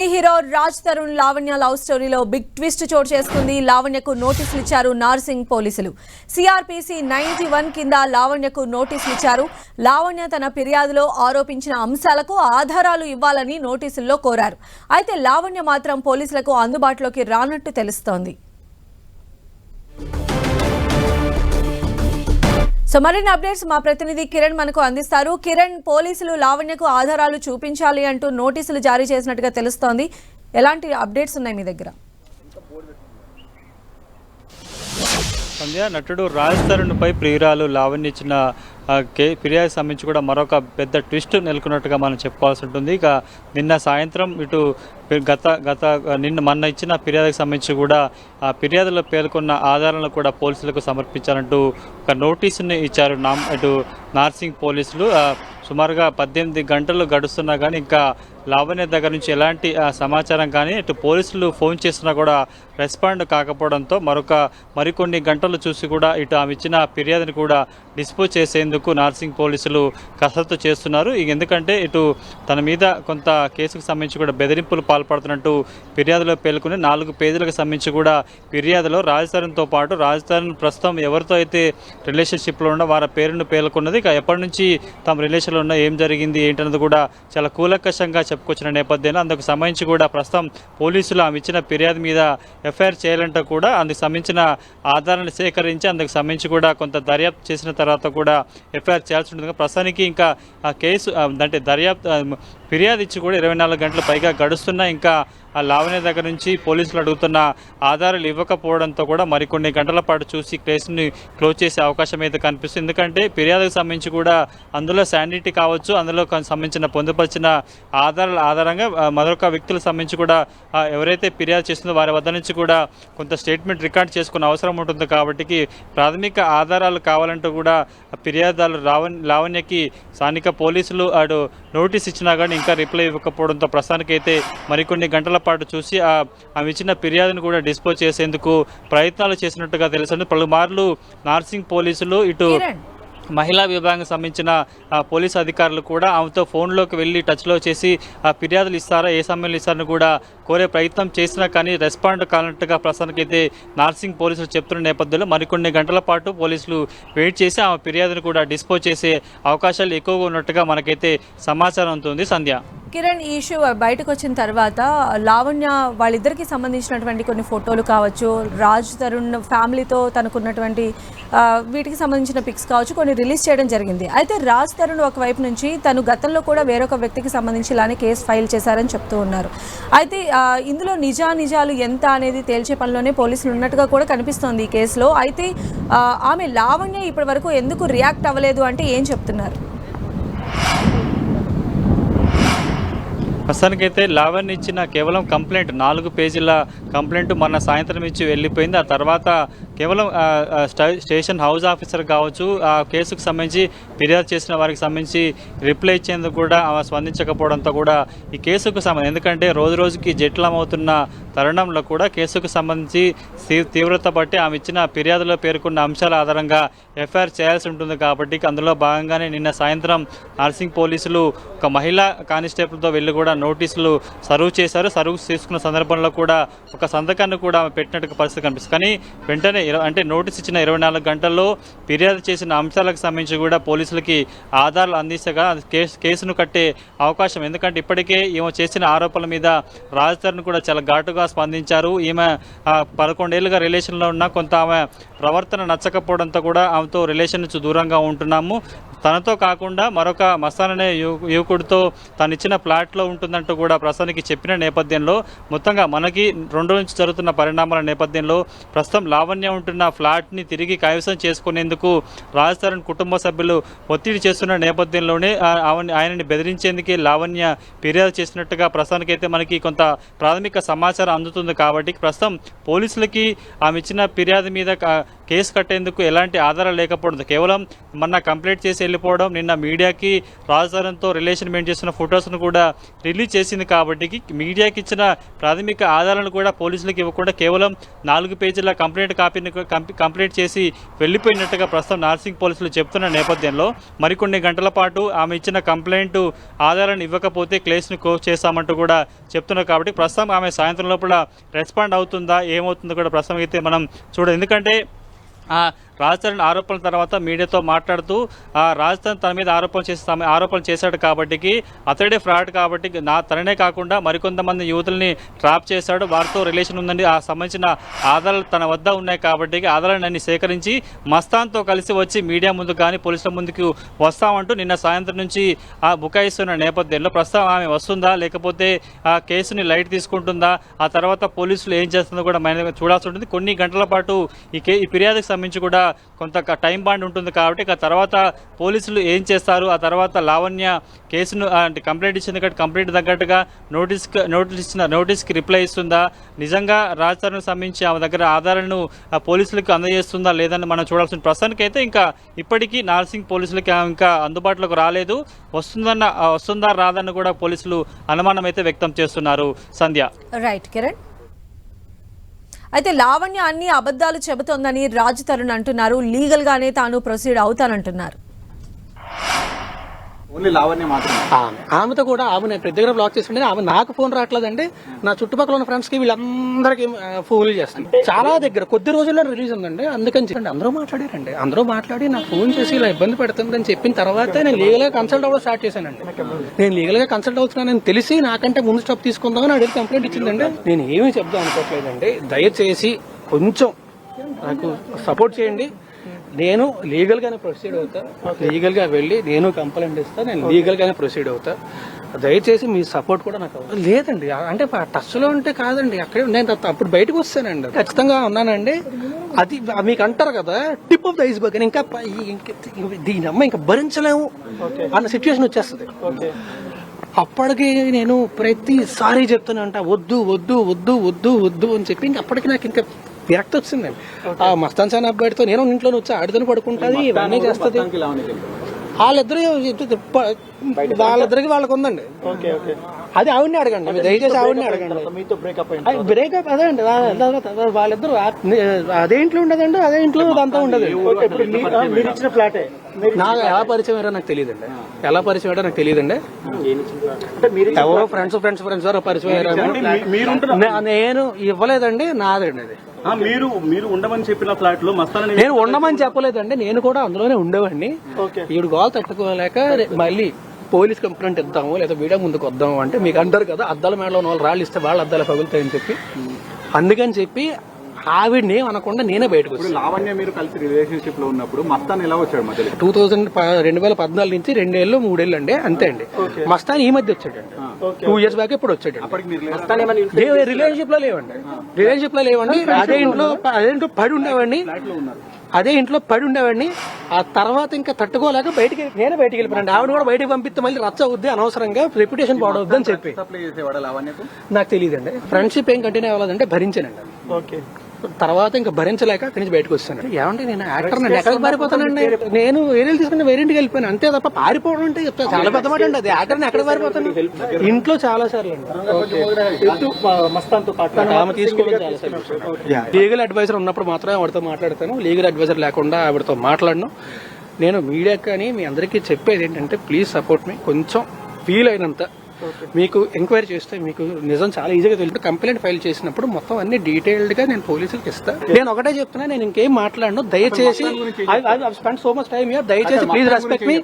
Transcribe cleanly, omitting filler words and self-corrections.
Hero Raj Tarun Lavanya love స్టోరీలో big twist చోటు చేసుకుంది. లావణ్యకు నోటీసులు ఇచ్చారు నార్సింగ్ పోలీసులు. సిఆర్పిసి 91 కింద లావణ్యకు నోటీసులు ఇచ్చారు. లావణ్య తన ఫిర్యాదులో ఆరోపించిన అంశాలకు ఆధారాలు ఇవ్వాలని నోటీసుల్లో కోరారు. అయితే లావణ్య మాత్రం పోలీసులకు అందుబాటులోకి రానట్టు తెలుస్తోంది. సో మరిన్ని అప్డేట్స్ మా ప్రతినిధి కిరణ్ మనకు అందిస్తారు. కిరణ్, పోలీసులు లావణ్యకు ఆధారాలు చూపించాలి అంటూ నోటీసులు జారీ చేసినట్టుగా తెలుస్తోంది. ఎలాంటి అప్డేట్స్ ఉన్నాయి మీ దగ్గర? సంధ్య, నటుడు రాజ్ తరుణ్పై ప్రియురాలు లావణ్య ఇచ్చిన ఫిర్యాదు సంబంధించి కూడా మరొక పెద్ద ట్విస్ట్ నెలకొన్నట్టుగా మనం చెప్పుకోవాల్సి ఉంటుంది. ఇక నిన్న సాయంత్రం ఇటు మొన్న ఇచ్చిన ఫిర్యాదుకు సంబంధించి కూడా ఆ ఫిర్యాదులో పేర్కొన్న ఆధారాలను కూడా పోలీసులకు సమర్పించాలంటూ ఒక నోటీసుని ఇచ్చారు ఇటు నార్సింగ్ పోలీసులు. సుమారుగా 18 గంటలు గడుస్తున్నా కానీ ఇంకా లావణ్య దగ్గర నుంచి ఎలాంటి సమాచారం కానీ ఇటు పోలీసులు ఫోన్ చేస్తున్నా కూడా రెస్పాండ్ కాకపోవడంతో మరికొన్ని గంటలు చూసి కూడా ఇటు ఆమె ఇచ్చిన ఫిర్యాదుని కూడా డిస్పోజ్ చేసేందుకు నార్సింగ్ పోలీసులు కసరత్తు చేస్తున్నారు. ఎందుకంటే ఇటు తన మీద కొంత కేసుకు సంబంధించి కూడా బెదిరింపులు పాల్పడుతున్నట్టు ఫిర్యాదులో పేర్కొని 4 పేజీలకు సంబంధించి కూడా ఫిర్యాదులో రాజ్ తరుణ్తో పాటు రాజ్ తరుణ్ ప్రస్తుతం ఎవరితో అయితే రిలేషన్షిప్లో ఉన్న వారి పేరును పేర్కొన్నది. ఇక ఎప్పటి నుంచి తమ రిలేషన్లో ఉన్న ఏం జరిగింది ఏంటన్నది కూడా చాలా కూలంకషంగా చెప్పుకొచ్చిన నేపథ్యంలో అందుకు సంబంధించి కూడా ప్రస్తుతం పోలీసులు ఆమె ఇచ్చిన ఫిర్యాదు మీద ఎఫ్ఐఆర్ చేయాలంటే కూడా అందుకు సంబంధించిన ఆధారాలను సేకరించి అందుకు సంబంధించి కూడా కొంత దర్యాప్తు చేసిన తర్వాత కూడా ఎఫ్ఐఆర్ చేయాల్సి ఉంటుంది. ప్రస్తుతానికి ఇంకా ఆ కేసు అంటే దర్యాప్తు ఫిర్యాదు ఇచ్చి కూడా 24 గంటల పైగా గడుస్తున్నా ఇంకా ఆ లావణ్య దగ్గర నుంచి పోలీసులు అడుగుతున్న ఆధారాలు ఇవ్వకపోవడంతో కూడా మరికొన్ని గంటల పాటు చూసి కేసుని క్లోజ్ చేసే అవకాశం అయితే కనిపిస్తుంది. ఎందుకంటే ఫిర్యాదుకు సంబంధించి కూడా అందులో శాండిటీ కావచ్చు, అందులో సంబంధించిన పొందుపరిచిన ఆధారంగా మరొక వ్యక్తులకు సంబంధించి కూడా ఎవరైతే ఫిర్యాదు చేస్తుందో వారి వద్ద నుంచి కూడా కొంత స్టేట్మెంట్ రికార్డ్ చేసుకునే అవసరం ఉంటుంది. కాబట్టి ప్రాథమిక ఆధారాలు కావాలంటూ కూడా ఫిర్యాదుదారులు లావణ్యకి స్థానిక పోలీసులు నోటీస్ ఇచ్చినా కానీ ఇంకా రిప్లై ఇవ్వకపోవడంతో ప్రస్తుతానికైతే మరికొన్ని గంటల పాటు చూసి ఆమె ఇచ్చిన ఫిర్యాదును కూడా డిస్పోజ్ చేసేందుకు ప్రయత్నాలు చేసినట్టుగా తెలుస్తుంది. పలుమార్లు నార్సింగ్ పోలీసులు ఇటు మహిళా విభాగం సంబంధించిన పోలీసు అధికారులు కూడా ఆమెతో ఫోన్లోకి వెళ్ళి టచ్లో చేసి ఫిర్యాదులు ఇస్తారా, ఏ సమయంలో ఇస్తారని కూడా కోరే ప్రయత్నం చేసినా కానీ రెస్పాండ్ కానట్టుగా ప్రస్తుతానికైతే నార్సింగ్ పోలీసులు చెప్తున్న నేపథ్యంలో మరికొన్ని గంటల పాటు పోలీసులు వెయిట్ చేసి ఆమె ఫిర్యాదును కూడా డిస్పోజ్ చేసే అవకాశాలు ఎక్కువగా ఉన్నట్టుగా మనకైతే సమాచారం ఉంటుంది. సంధ్య, కిరణ్, ఈ ఇష్యూ బయటకు వచ్చిన తర్వాత లావణ్య వాళ్ళిద్దరికి సంబంధించినటువంటి కొన్ని ఫోటోలు కావచ్చు, రాజ్ తరుణ్ ఫ్యామిలీతో తనకున్నటువంటి వీటికి సంబంధించిన పిక్స్ కావచ్చు కొన్ని రిలీజ్ చేయడం జరిగింది. అయితే రాజ్ తరుణ్ ఒకవైపు నుంచి తను గతంలో కూడా వేరొక వ్యక్తికి సంబంధించి ఇలానే కేసు ఫైల్ చేశారని చెప్తూ ఉన్నారు. అయితే ఇందులో నిజాలు ఎంత అనేది తేల్చే పనిలోనే పోలీసులు ఉన్నట్టుగా కూడా కనిపిస్తోంది ఈ కేసులో. అయితే ఆమె లావణ్య ఇప్పటి వరకు ఎందుకు రియాక్ట్ అవ్వలేదు అంటే ఏం చెప్తున్నారు? ప్రస్తుతానికైతే లావణ్య ఇచ్చిన కేవలం కంప్లైంట్ 4 పేజీల కంప్లైంట్ మొన్న సాయంత్రం ఇచ్చి వెళ్ళిపోయింది. ఆ తర్వాత కేవలం స్టేషన్ హౌస్ ఆఫీసర్ కావచ్చు ఆ కేసుకు సంబంధించి ఫిర్యాదు చేసిన వారికి సంబంధించి రిప్లై ఇచ్చేందుకు కూడా ఆమె స్పందించకపోవడంతో కూడా ఈ కేసుకు సంబంధించి ఎందుకంటే రోజుకి జటిలమవుతున్న తరుణంలో కూడా కేసుకు సంబంధించి తీవ్రత బట్టి ఆమె ఇచ్చిన ఫిర్యాదులో పేర్కొన్న అంశాల ఆధారంగా ఎఫ్ఐఆర్ చేయాల్సి ఉంటుంది. కాబట్టి అందులో భాగంగానే నిన్న సాయంత్రం నార్సింగ్ పోలీసులు ఒక మహిళా కానిస్టేబుల్తో వెళ్ళి కూడా నోటీసులు సర్వ్ చేశారు. సర్వ్ చేసుకున్న సందర్భంలో కూడా ఒక సంతకాన్ని కూడా ఆమె పెట్టినట్టు పరిస్థితి కనిపిస్తుంది. కానీ వెంటనే అంటే నోటీస్ ఇచ్చిన 24 గంటల్లో ఫిర్యాదు చేసిన అంశాలకు సంబంధించి కూడా పోలీసులకి ఆధారాలు అందిస్తగా కేసును కట్టే అవకాశం. ఎందుకంటే ఇప్పటికే ఈమె చేసిన ఆరోపణల మీద రాజ్ తరుణ్ కూడా చాలా ఘాటుగా స్పందించారు. ఈమె 11 ఏళ్ళుగా రిలేషన్లో ఉన్న కొంత ఆమె ప్రవర్తన నచ్చకపోవడంతో కూడా ఆమెతో రిలేషన్ నుంచి దూరంగా ఉంటున్నాము, తనతో కాకుండా మరొక మస్తాన్ అనే యువకుడితో తను ఇచ్చిన ఫ్లాట్లో ఉంటుందంటూ కూడా ప్రస్తుతానికి చెప్పిన నేపథ్యంలో మొత్తంగా మనకి 2 నుంచి జరుగుతున్న పరిణామాల నేపథ్యంలో ప్రస్తుతం లావణ్య ఉంటున్న ఫ్లాట్ని తిరిగి కైవసం చేసుకునేందుకు రాజ్ తరుణ్ కుటుంబ సభ్యులు ఒత్తిడి చేస్తున్న నేపథ్యంలోనే ఆయనని బెదిరించేందుకే లావణ్య ఫిర్యాదు చేసినట్టుగా ప్రస్తుతానికైతే మనకి కొంత ప్రాథమిక సమాచారం అందుతుంది. కాబట్టి ప్రస్తుతం పోలీసులకి ఆమె ఇచ్చిన ఫిర్యాదు మీద కేసు కట్టేందుకు ఎలాంటి ఆధారం లేకపోవడం, కేవలం మొన్న కంప్లైంట్ చేసి వెళ్ళిపోవడం, నిన్న మీడియాకి రాజధానితో రిలేషన్ మెయింటైన్ చేస్తున్న ఫొటోస్ను కూడా రిలీజ్ చేసింది. కాబట్టి మీడియాకి ఇచ్చిన ప్రాథమిక ఆధారాలను కూడా పోలీసులకు ఇవ్వకుండా కేవలం 4 పేజీల కంప్లైంట్ కాపీని కంప్లైంట్ చేసి వెళ్ళిపోయినట్టుగా ప్రస్తుతం నార్సింగ్ పోలీసులు చెప్తున్న నేపథ్యంలో మరికొన్ని గంటల పాటు ఆమె ఇచ్చిన కంప్లైంట్ ఆధారాన్ని ఇవ్వకపోతే కేసును క్లోజ్ చేస్తామంటూ కూడా చెప్తున్నారు. కాబట్టి ప్రస్తుతం ఆమె సాయంత్రం లోపల రెస్పాండ్ అవుతుందా ఏమవుతుందో కూడా ప్రస్తుతం అయితే మనం చూడాలి. ఎందుకంటే రాజధాని ఆరోపణల తర్వాత మీడియాతో మాట్లాడుతూ రాజధాని తన మీద ఆరోపణలు చేశాడు కాబట్టి అతడే ఫ్రాడ్ కాబట్టి తననే కాకుండా మరికొంతమంది యువతుల్ని ట్రాప్ చేశాడు, వారితో రిలేషన్ ఉందని ఆ సంబంధించిన ఆధారాలు తన వద్ద ఉన్నాయి కాబట్టి ఆధారాలన్నీ సేకరించి మస్తాన్తో కలిసి వచ్చి మీడియా ముందు కానీ పోలీసుల ముందుకు వస్తామంటూ నిన్న సాయంత్రం నుంచి బుకాయిస్తున్న నేపథ్యంలో ప్రస్తుతం ఆమె వస్తుందా లేకపోతే ఆ కేసుని లైట్ తీసుకుంటుందా, ఆ తర్వాత పోలీసులు ఏం చేస్తుందో కూడా మనం చూడాల్సి ఉంటుంది. కొన్ని గంటల పాటు ఈ ఫిర్యాదుకు సంబంధించి కూడా కొంత టైం బాండ్ ఉంటుంది కాబట్టి ఆ తర్వాత పోలీసులు ఏం చేస్తారు, ఆ తర్వాత లావణ్య కేసును అంటే కంప్లైంట్ ఇచ్చింది కాబట్టి కంప్లైంట్ తగ్గట్టుగా నోటీస్కి రిప్లై ఇస్తుందా, నిజంగా రాజధానికి సంబంధించి ఆమె దగ్గర ఆధారాలను పోలీసులకు అందజేస్తుందా లేదని మనం చూడాల్సిన ప్రస్తుతానికి అయితే ఇంకా ఇప్పటికీ నార్సింగ్ పోలీసులకి ఇంకా అందుబాటులోకి రాలేదు. వస్తుందా రాదని కూడా పోలీసులు అనుమానం అయితే వ్యక్తం చేస్తున్నారు. సంధ్య. రైట్ కిరణ్. అయితే లావణ్య అన్ని అబద్ధాలు చెబుతోందని రాజ్ తరుణ్ అంటున్నారు. లీగల్ గానే తాను ప్రొసీడ్ అవుతానంటున్నారు. ఆమెతో కూడా ఆమె నేను ప్రతి దగ్గర బ్లాక్ చేస్తుంటే ఆమె నాకు ఫోన్ రావట్లేదండి, నా చుట్టుపక్కల ఉన్న ఫ్రెండ్స్ కి వీళ్ళందరికీ ఫోన్లు చేస్తాను. చాలా దగ్గర కొద్ది రోజుల్లో రిలీజ్ ఉందండి, అందుకని చెప్పండి అందరూ మాట్లాడారండి. అందరూ మాట్లాడి నాకు ఫోన్ చేసి ఇలా ఇబ్బంది పెడుతుందని చెప్పిన తర్వాత నేను లీగల్ గా కన్సల్ట్ అవ్వడం స్టార్ట్ చేశానండి. నేను లీగల్ గా కన్సల్ట్ అవుతున్నానని తెలిసి నాకంటే ముందు స్టెప్ తీసుకుందామని అడిగి కంప్లైంట్ ఇచ్చిందండి. నేను ఏమీ చెప్దాం అనుకోవట్లేదండి, దయచేసి కొంచెం నాకు సపోర్ట్ చేయండి. నేను లీగల్ గానే ప్రొసీడ్ అవుతా, లీగల్ గా వెళ్ళి నేను కంప్లైంట్ ఇస్తా, నేను లీగల్ గానే ప్రొసీడ్ అవుతా. దయచేసి మీ సపోర్ట్ కూడా నాకు లేదండి. అంటే టచ్ లో ఉంటే కాదండి, అక్కడే నేను అప్పుడు బయటకు వస్తానండి, ఖచ్చితంగా ఉన్నానండి. అది మీకు అంటారు కదా టిప్ ఆఫ్ ద ఐస్బర్గ్ అని, ఇంకా దీని అమ్మ ఇంకా భరించలేము అన్న సిచ్యువేషన్ వచ్చేస్తుంది. అప్పటికి నేను ప్రతిసారి చెప్తూనే ఉంటా వద్దు వద్దు వద్దు వద్దు వద్దు అని చెప్పి అప్పటికి నాకు ఇంకా విరక్తి వచ్చిందండి. ఆ మస్తాన్ సాన్ అబ్బాయితో నేను ఇంట్లో వచ్చి ఆడిదని పడుకుంటుంది, ఇవన్నీ చేస్తుంది. వాళ్ళిద్దరికి వాళ్ళకు ఉందండి. అది ఆవిడని అడగండి, దయచేసి ఆవిడని అడగండి. బ్రేకప్ అదే అండి, వాళ్ళిద్దరు అదే ఇంట్లో ఉండదండి, అదే ఇంట్లో అంతా ఉండదు. నాకు ఎలా పరిచయం అయ్యారో నాకు తెలియదండి, ఎలా పరిచయం అయ్యారో నాకు తెలియదండి. ఎవరో ఫ్రెండ్స్ ఎవరో పరిచయం అయ్యారు, నేను ఇవ్వలేదండి, నాదండి అది. మీరు ఉండమని చెప్పిన ఫ్లాట్ లో మస్తాన్ నేను ఉండమని చెప్పలేదండి, నేను కూడా అందులోనే ఉండేవాడిని. ఈడు గోల్ తట్టుకోలేక మళ్ళీ పోలీస్ కంప్లైంట్ ఇద్దాము లేదా వీడియో ముందుకు వద్దాము అంటే మీకు అంటారు కదా అద్దాల మేడలో ఉన్న వాళ్ళు రాళ్ళు ఇస్తే వాళ్ళ అద్దాలు పగులుతాయని చెప్పి, అందుకని చెప్పి ఆవిడని అనకుండా నేనే బయటకు వచ్చాను. లావణ్య మీరు కలిసి రిలేషన్షిప్ లో ఉన్నప్పుడు మస్తాన్ ఎలా వచ్చాడు మధ్యలో? 2014 నుంచి 2 ఏళ్ళు 3 ఏళ్ళు అండి, అంతే అండి. మస్తాన్ ఈ మధ్య వచ్చాడండి, 2 years బ్యాక్ ఇప్పుడు వచ్చాడు. రిలేషన్షిప్ లో లేవండి, అదే ఇంట్లో పడి ఉండేవాడిని, ఆ తర్వాత ఇంకా తట్టుకోలేక నేనే బయటికి వెళ్ళిపోయాను. ఆవిడ కూడా బయటకు పంపిస్తే మళ్ళీ రచ్చ అవుద్ది, అనవసరంగా రెప్యుటేషన్ పాడవద్దు అని చెప్పి. నాకు తెలియదండి, ఫ్రెండ్షిప్ ఏం కంటిన్యూ అవ్వలేదంటే భరించానండి. తర్వాత ఇంకా భరించలేక అక్కడి నుంచి బయటకు వస్తాను. ఏమంటే నేను యాక్టర్ నేను ఎక్కడికి పారిపోతానండి, నేను వేరే తీసుకుని వేరేంటికి వెళ్ళిపోయాను అంతే తప్ప పారిపోవడం అంటే చెప్తా చాలా పెద్ద మాట అండి. అది యాక్టర్ని ఎక్కడ పారిపోతాను, ఇంట్లో చాలా సార్లు ఆమె తీసుకోవడం చాలా సార్లు. లీగల్ అడ్వైజర్ ఉన్నప్పుడు మాత్రమే ఆవిడతో మాట్లాడతాను, లీగల్ అడ్వైజర్ లేకుండా ఆవిడతో మాట్లాడను. నేను మీడియాకి కానీ మీ అందరికీ చెప్పేది ఏంటంటే ప్లీజ్ సపోర్ట్ మీ, కొంచెం ఫీల్ అయినంత మీకు ఎంక్వైరీ చేస్తే మీకు నిజం చాలా ఈజీగా తెలుసు. కంప్లైంట్ ఫైల్ చేసినప్పుడు మొత్తం అన్ని డీటెయిల్డ్ గా నేను పోలీసులకు ఇస్తా. నేను ఒకటే చెప్తున్నా, నేను ఇంకేం మాట్లాడను, దయచేసి I spend so much time here, దయచేసి ప్లీజ్ రెస్పెక్ట్ మీ.